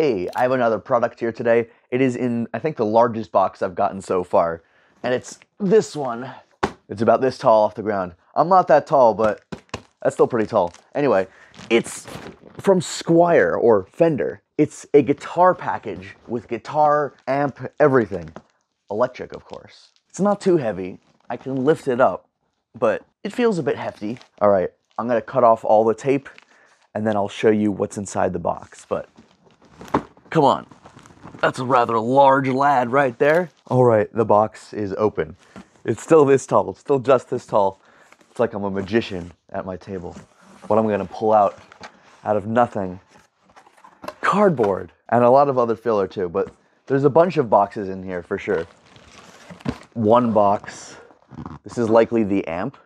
Hey, I have another product here today. It is in, I think, the largest box I've gotten so far. And it's this one. It's about this tall off the ground. I'm not that tall, but that's still pretty tall. Anyway, it's from Squier, or Fender. It's a guitar package with guitar, amp, everything. Electric, of course. It's not too heavy. I can lift it up, but it feels a bit hefty. All right, I'm gonna cut off all the tape, and then I'll show you what's inside the box, but come on. That's a rather large lad right there. All right, the box is open. It's still this tall, it's still just this tall. It's like I'm a magician at my table. What I'm gonna pull out of nothing, cardboard, and a lot of other filler too, but there's a bunch of boxes in here for sure. One box, this is likely the amp.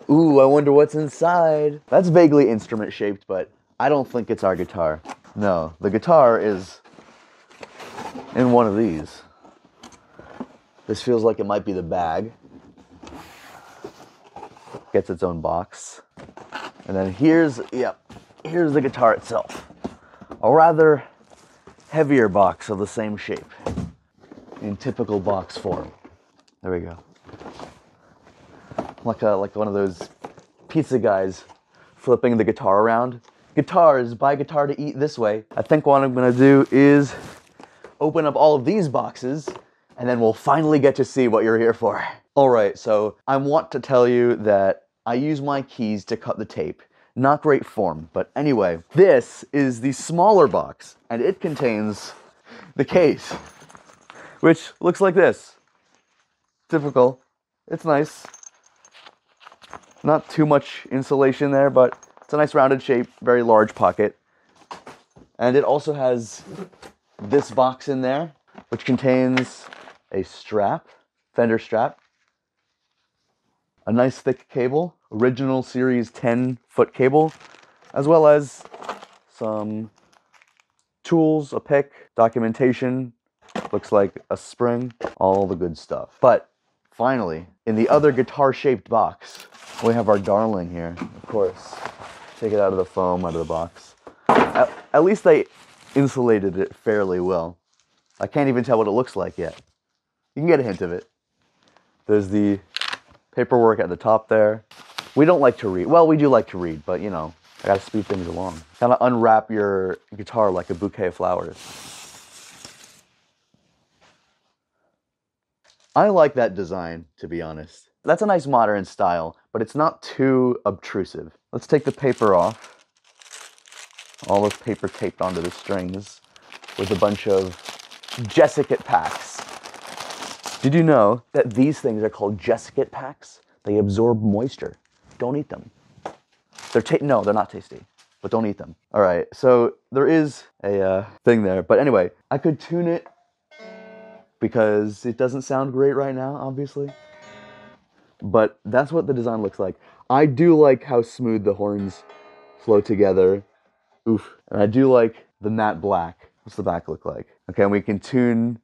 Ooh, I wonder what's inside. That's vaguely instrument shaped, but I don't think it's our guitar. No, the guitar is in one of these. This feels like it might be the bag. Gets its own box. And then here's the guitar itself. A rather heavier box of the same shape in typical box form. There we go. Like one of those pizza guys flipping the guitar around. Guitars, buy guitar to eat this way. I think what I'm gonna do is open up all of these boxes, and then we'll finally get to see what you're here for. All right, so I want to tell you that I use my keys to cut the tape. Not great form, but anyway, this is the smaller box, and it contains the case, which looks like this. Typical. It's nice. Not too much insulation there, but it's a nice rounded shape, very large pocket. And it also has this box in there, which contains a strap, Fender Strat, a nice thick cable, original series 10-foot cable, as well as some tools, a pick, documentation, looks like a spring, all the good stuff. But finally, in the other guitar-shaped box, we have our darling here, of course. Take it out of the foam, out of the box. At least they insulated it fairly well. I can't even tell what it looks like yet. You can get a hint of it. There's the paperwork at the top there. We don't like to read. Well, we do like to read, but you know, I gotta speed things along. Kind of unwrap your guitar like a bouquet of flowers. I like that design, to be honest. That's a nice modern style, but it's not too obtrusive. Let's take the paper off. All this paper taped onto the strings with a bunch of Jessicat packs. Did you know that these things are called Jessicat packs? They absorb moisture. Don't eat them. No, they're not tasty, but don't eat them. All right, so there is a thing there, but anyway, I could tune it because it doesn't sound great right now, obviously. But that's what the design looks like. I do like how smooth the horns flow together. Oof. And I do like the matte black. What's the back look like? Okay, and we can tune,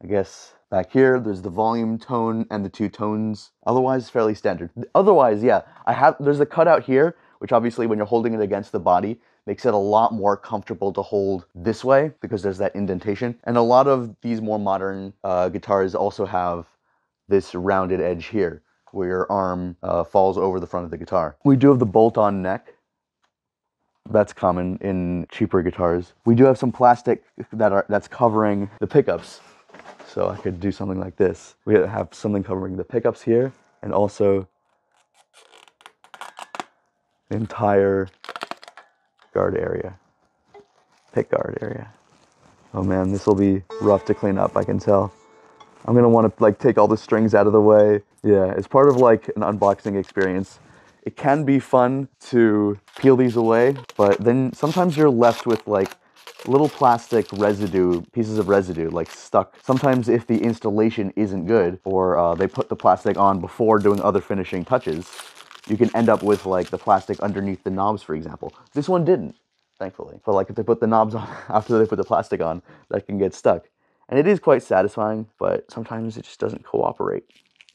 I guess, back here. There's the volume tone and the two tones. Otherwise, fairly standard. Otherwise, yeah, there's a cutout here, which obviously when you're holding it against the body, makes it a lot more comfortable to hold this way because there's that indentation. And a lot of these more modern guitars also have this rounded edge here, where your arm falls over the front of the guitar. We do have the bolt-on neck. That's common in cheaper guitars. We do have some plastic that's covering the pickups. So I could do something like this. We have something covering the pickups here, and also the entire guard area, pick guard area. Oh man, this will be rough to clean up, I can tell. I'm gonna want to like take all the strings out of the way. Yeah, it's part of like an unboxing experience. It can be fun to peel these away, but then sometimes you're left with like little plastic residue, pieces of residue, like stuck. Sometimes if the installation isn't good, or they put the plastic on before doing other finishing touches, you can end up with like the plastic underneath the knobs, for example. This one didn't, thankfully. But like if they put the knobs on after they put the plastic on, that can get stuck. And it is quite satisfying, but sometimes it just doesn't cooperate.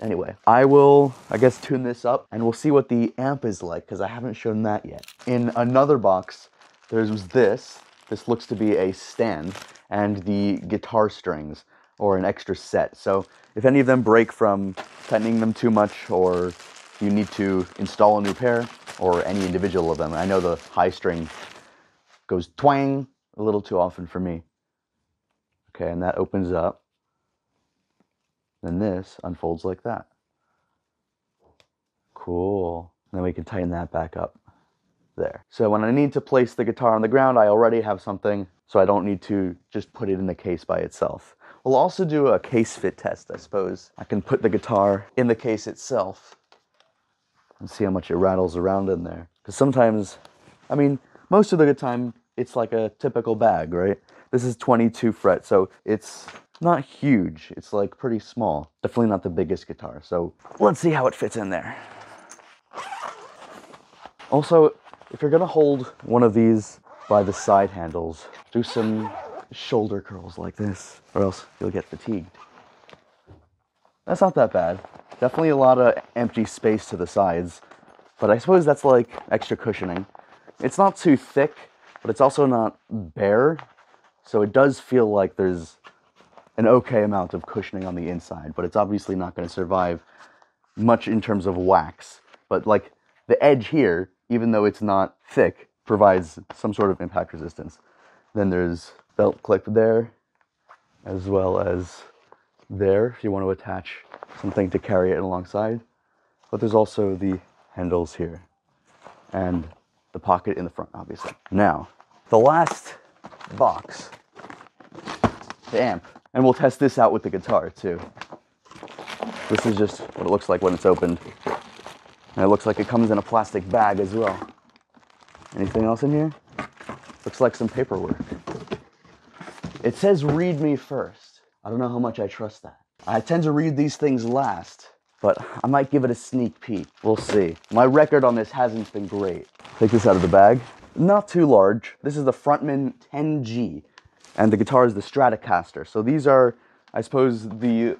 Anyway, I will, I guess, tune this up and we'll see what the amp is like because I haven't shown that yet. In another box, there's this. This looks to be a stand and the guitar strings or an extra set. So if any of them break from tightening them too much or you need to install a new pair or any individual of them, I know the high string goes twang a little too often for me. Okay, and that opens up. Then this unfolds like that. Cool. And then we can tighten that back up there. So when I need to place the guitar on the ground, I already have something, so I don't need to just put it in the case by itself. We'll also do a case fit test, I suppose. I can put the guitar in the case itself and see how much it rattles around in there. Because sometimes, I mean, most of the time, it's like a typical bag, right? This is 22 fret, so it's not huge. It's like pretty small. Definitely not the biggest guitar. So let's see how it fits in there. Also, if you're gonna hold one of these by the side handles, do some shoulder curls like this, or else you'll get fatigued. That's not that bad. Definitely a lot of empty space to the sides, but I suppose that's like extra cushioning. It's not too thick, but it's also not bare, so it does feel like there's an okay amount of cushioning on the inside, but it's obviously not going to survive much in terms of wax. But like the edge here, even though it's not thick, provides some sort of impact resistance. Then there's belt clip there, as well as there if you want to attach something to carry it alongside. But there's also the handles here and the pocket in the front, obviously. Now, the last box, the amp. And we'll test this out with the guitar too. This is just what it looks like when it's opened. And it looks like it comes in a plastic bag as well. Anything else in here? Looks like some paperwork. It says read me first. I don't know how much I trust that. I tend to read these things last, but I might give it a sneak peek. We'll see. My record on this hasn't been great. Take this out of the bag. Not too large. This is the Frontman 10G, and the guitar is the Stratocaster. So these are, I suppose, the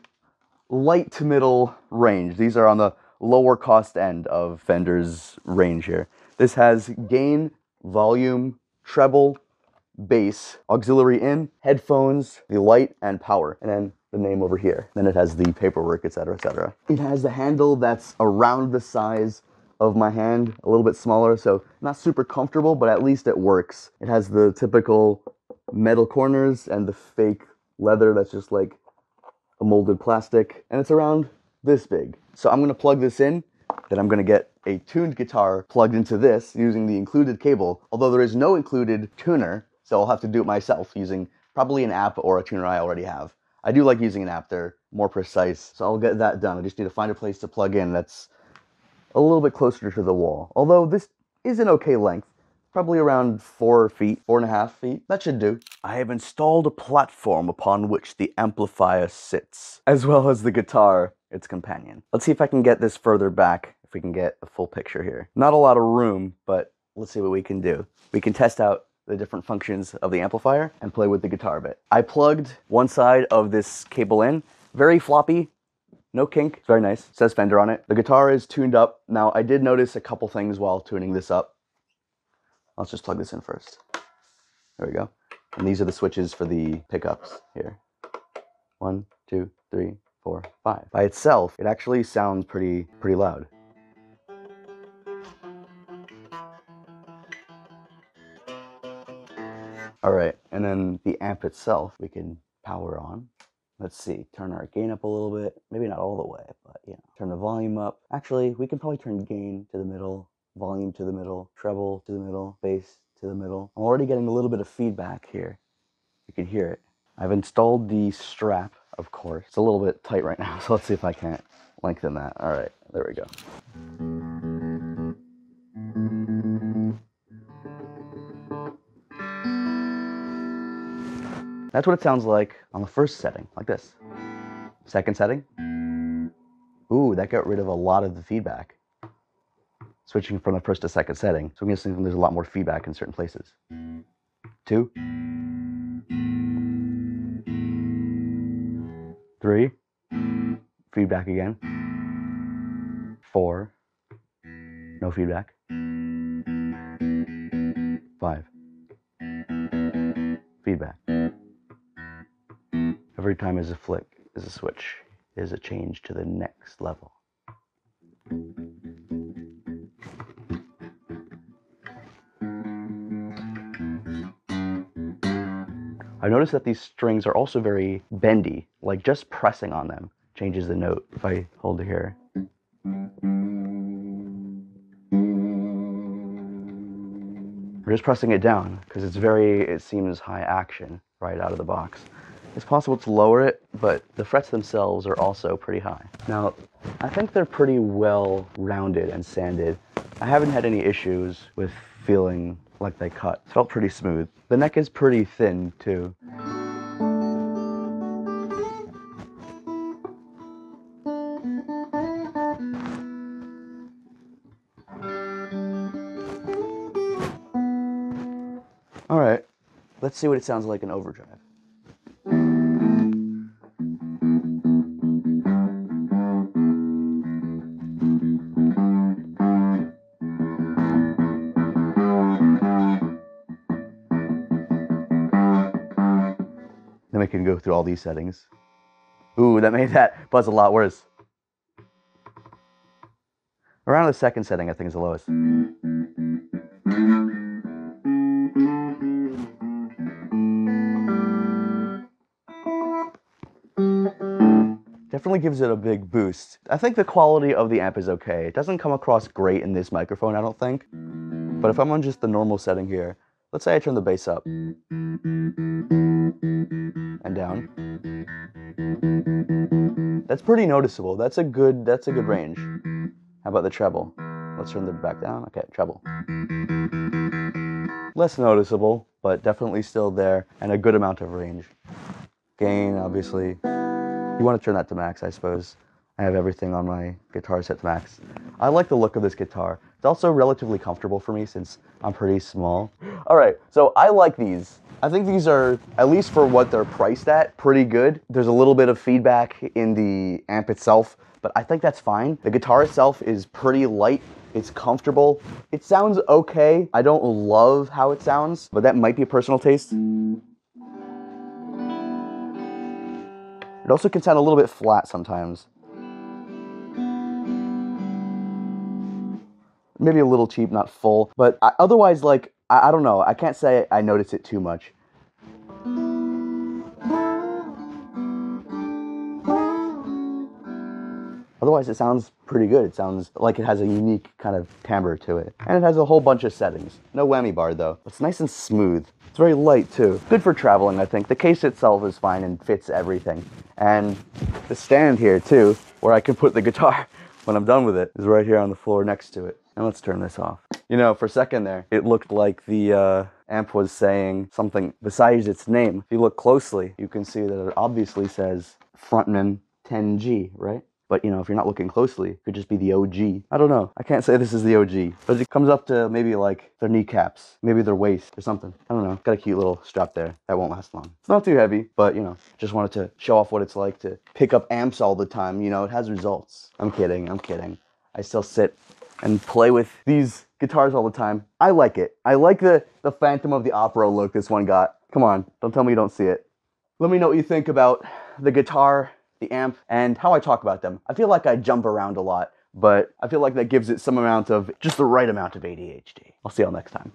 light to middle range. These are on the lower cost end of Fender's range here. This has gain, volume, treble, bass, auxiliary in, headphones, the light, and power. And then the name over here. Then it has the paperwork, etc., etc. It has the handle that's around the size of my hand, a little bit smaller, so not super comfortable, but at least it works. It has the typical metal corners and the fake leather that's just like a molded plastic, and it's around this big. So I'm gonna plug this in, then I'm gonna get a tuned guitar plugged into this using the included cable, although there is no included tuner, so I'll have to do it myself using probably an app or a tuner I already have. I do like using an app, they're more precise, so I'll get that done. I just need to find a place to plug in that's a little bit closer to the wall. Although this is an okay length, probably around 4 feet, 4.5 feet. That should do. I have installed a platform upon which the amplifier sits, as well as the guitar, its companion. Let's see if I can get this further back, if we can get a full picture here. Not a lot of room, but let's see what we can do. We can test out the different functions of the amplifier and play with the guitar a bit. I plugged one side of this cable in, very floppy, no kink, it's very nice. It says Fender on it. The guitar is tuned up. Now, I did notice a couple things while tuning this up. Let's just plug this in first. There we go. And these are the switches for the pickups here. 1, 2, 3, 4, 5. By itself, it actually sounds pretty loud. All right, and then the amp itself, we can power on. Let's see, turn our gain up a little bit. Maybe not all the way, but you know, turn the volume up. Actually, we can probably turn gain to the middle, volume to the middle, treble to the middle, bass to the middle. I'm already getting a little bit of feedback here. You can hear it. I've installed the strap, of course. It's a little bit tight right now, so let's see if I can't lengthen that. All right, there we go. That's what it sounds like on the first setting, like this. Second setting. Ooh, that got rid of a lot of the feedback. Switching from the first to second setting. So I'm guessing there's a lot more feedback in certain places. 2. 3. Feedback again. 4, no feedback. 5, feedback. Every time is a flick, is a switch, is a change to the next level. I've noticed that these strings are also very bendy, like just pressing on them changes the note. If I hold it here. Or just pressing it down, because it seems high action right out of the box. It's possible to lower it, but the frets themselves are also pretty high. Now, I think they're pretty well rounded and sanded. I haven't had any issues with feeling like they cut. It felt pretty smooth. The neck is pretty thin too. All right, let's see what it sounds like in overdrive. Then we can go through all these settings. Ooh, that made that buzz a lot worse. Around the second setting, I think is the lowest. Definitely gives it a big boost. I think the quality of the amp is okay. It doesn't come across great in this microphone, I don't think. But if I'm on just the normal setting here, let's say I turn the bass up and down. That's pretty noticeable. That's a good range. How about the treble? Let's turn the back down. Okay, treble. Less noticeable, but definitely still there, and a good amount of range. Gain, obviously. You want to turn that to max, I suppose. I have everything on my guitar set to max. I like the look of this guitar. It's also relatively comfortable for me since I'm pretty small. All right, so I like these. I think these are, at least for what they're priced at, pretty good. There's a little bit of feedback in the amp itself, but I think that's fine. The guitar itself is pretty light. It's comfortable. It sounds okay. I don't love how it sounds, but that might be a personal taste. It also can sound a little bit flat sometimes. Maybe a little cheap, not full, but otherwise, like, I don't know. I can't say I notice it too much. Otherwise, it sounds pretty good. It sounds like it has a unique kind of timbre to it. And it has a whole bunch of settings. No whammy bar, though. It's nice and smooth. It's very light, too. Good for traveling, I think. The case itself is fine and fits everything. And the stand here, too, where I can put the guitar when I'm done with it, is right here on the floor next to it. And let's turn this off. You know, for a second there, it looked like the amp was saying something besides its name. If you look closely, you can see that it obviously says Frontman 10G, right? But, you know, if you're not looking closely, it could just be the OG. I don't know. I can't say this is the OG. But it comes up to maybe like their kneecaps, maybe their waist or something. I don't know. Got a cute little strap there. That won't last long. It's not too heavy, but, you know, just wanted to show off what it's like to pick up amps all the time. You know, it has results. I'm kidding. I'm kidding. I still sit and play with these guitars all the time. I like it. I like the Phantom of the Opera look this one got. Come on. Don't tell me you don't see it. Let me know what you think about the guitar, the amp, and how I talk about them. I feel like I jump around a lot, but I feel like that gives it some amount of, just the right amount of ADHD. I'll see y'all next time.